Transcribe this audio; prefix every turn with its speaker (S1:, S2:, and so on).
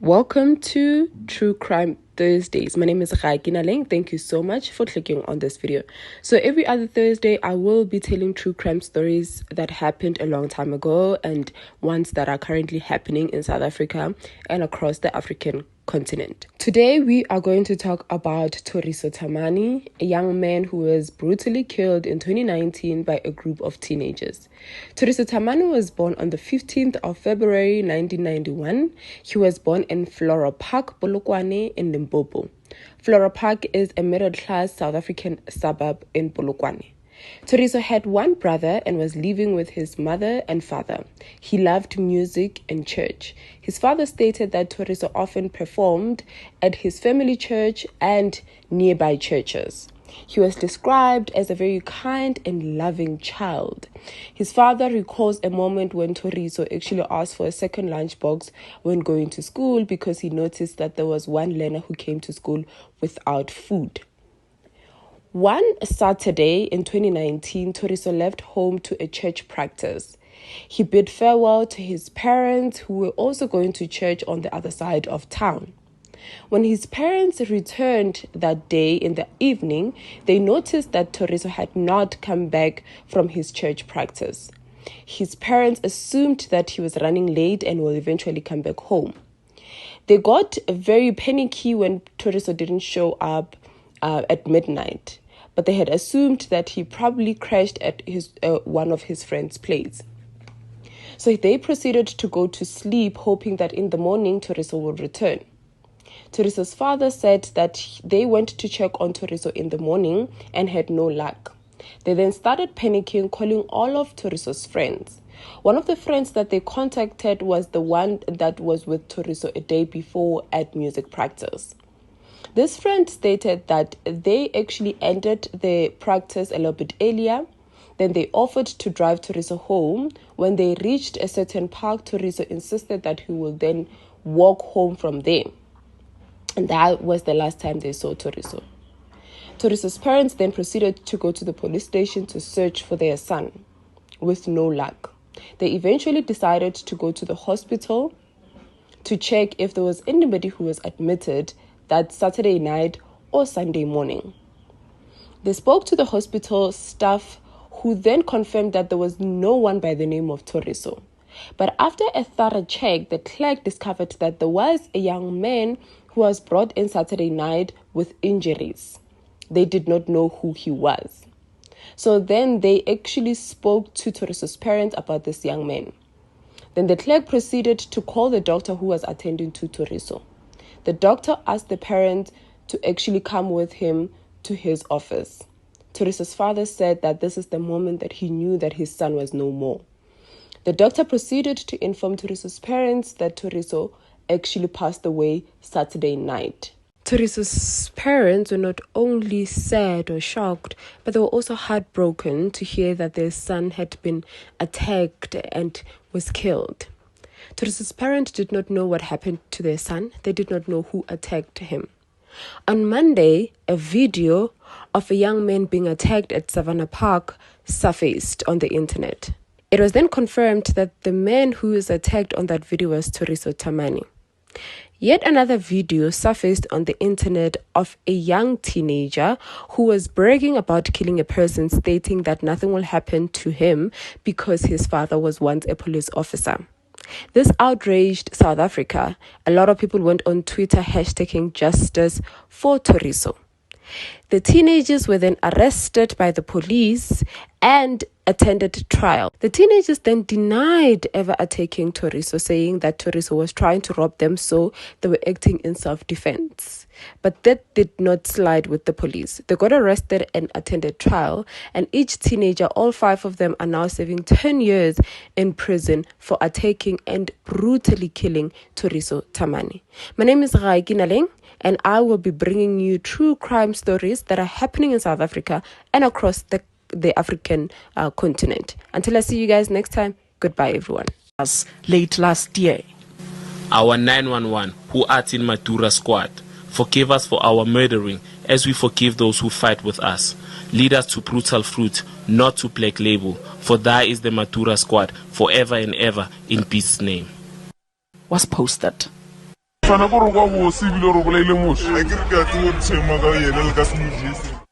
S1: Welcome to True Crime Thursdays. My name is Raikina Leng. Thank you so much for clicking on this video. So every other Thursday, I will be telling true crime stories that happened a long time ago and ones that are currently happening in South Africa and across the African continent. Today, we are going to talk about Thoriso Tamani, a young man who was brutally killed in 2019 by a group of teenagers. Thoriso Tamani was born on the 15th of February 1991. He was born in Flora Park, Polokwane in Limpopo. Flora Park is a middle-class South African suburb in Polokwane. Thoriso had one brother and was living with his mother and father. He loved music and church. His father stated that Thoriso often performed at his family church and nearby churches. He was described as a very kind and loving child. His father recalls a moment when Thoriso actually asked for a second lunchbox when going to school because he noticed that there was one learner who came to school without food. One Saturday in 2019, Thoriso left home to a church practice. He bid farewell to his parents who were also going to church on the other side of town. When his parents returned that day in the evening, they noticed that Thoriso had not come back from his church practice. His parents assumed that he was running late and will eventually come back home. They got very panicky when Thoriso didn't show up at midnight, but they had assumed that he probably crashed at one of his friend's place. So they proceeded to go to sleep, hoping that in the morning Thoriso would return. Thoriso's father said that they went to check on Thoriso in the morning and had no luck. They then started panicking, calling all of Thoriso's friends. One of the friends that they contacted was the one that was with Thoriso a day before at music practice. This friend stated that they actually ended the practice a little bit earlier. Then they offered to drive Thoriso home. When they reached a certain park, Thoriso insisted that he will then walk home from there. And that was the last time they saw Thoriso. Thoriso's parents then proceeded to go to the police station to search for their son, with no luck. They eventually decided to go to the hospital to check if there was anybody who was admitted that Saturday night or Sunday morning. They spoke to the hospital staff who then confirmed that there was no one by the name of Thoriso. But after a thorough check, the clerk discovered that there was a young man who was brought in Saturday night with injuries. They did not know who he was. So then they actually spoke to Thoriso's parents about this young man. Then the clerk proceeded to call the doctor who was attending to Thoriso. The doctor asked the parent to actually come with him to his office. Thoriso's father said that this is the moment that he knew that his son was no more. The doctor proceeded to inform Thoriso's parents that Thoriso actually passed away Saturday night. Thoriso's parents were not only sad or shocked, but they were also heartbroken to hear that their son had been attacked and was killed. Thoriso's parents did not know what happened to their son. They did not know who attacked him. On Monday, a video of a young man being attacked at Savannah Park surfaced on the internet. It was then confirmed that the man who was attacked on that video was Thoriso Tamani. Yet another video surfaced on the internet of a young teenager who was bragging about killing a person, stating that nothing will happen to him because his father was once a police officer. This outraged South Africa. A lot of people went on Twitter hashtagging justice for Thoriso. The teenagers were then arrested by the police and attended trial. The teenagers then denied ever attacking Thoriso, saying that Thoriso was trying to rob them, so they were acting in self-defense. But that did not slide with the police. They got arrested and attended trial, and each teenager, all 5 of them, are now serving 10 years in prison for attacking and brutally killing Thoriso Tamani. My name is Raikina Leng, and I will be bringing you true crime stories that are happening in South Africa and across the African continent. Until I see you guys next time, goodbye everyone.
S2: Late last year,
S3: our 911 who art in Matura squad, forgive us for our murdering as we forgive those who fight with us. Lead us to brutal fruit, not to black label, for thy is the Matura squad forever and ever in peace name.
S2: was posted.
S4: Sana go go go se bile go bolaile moshe. A ke re ka tse go tshema ka yena le ka se mo jese.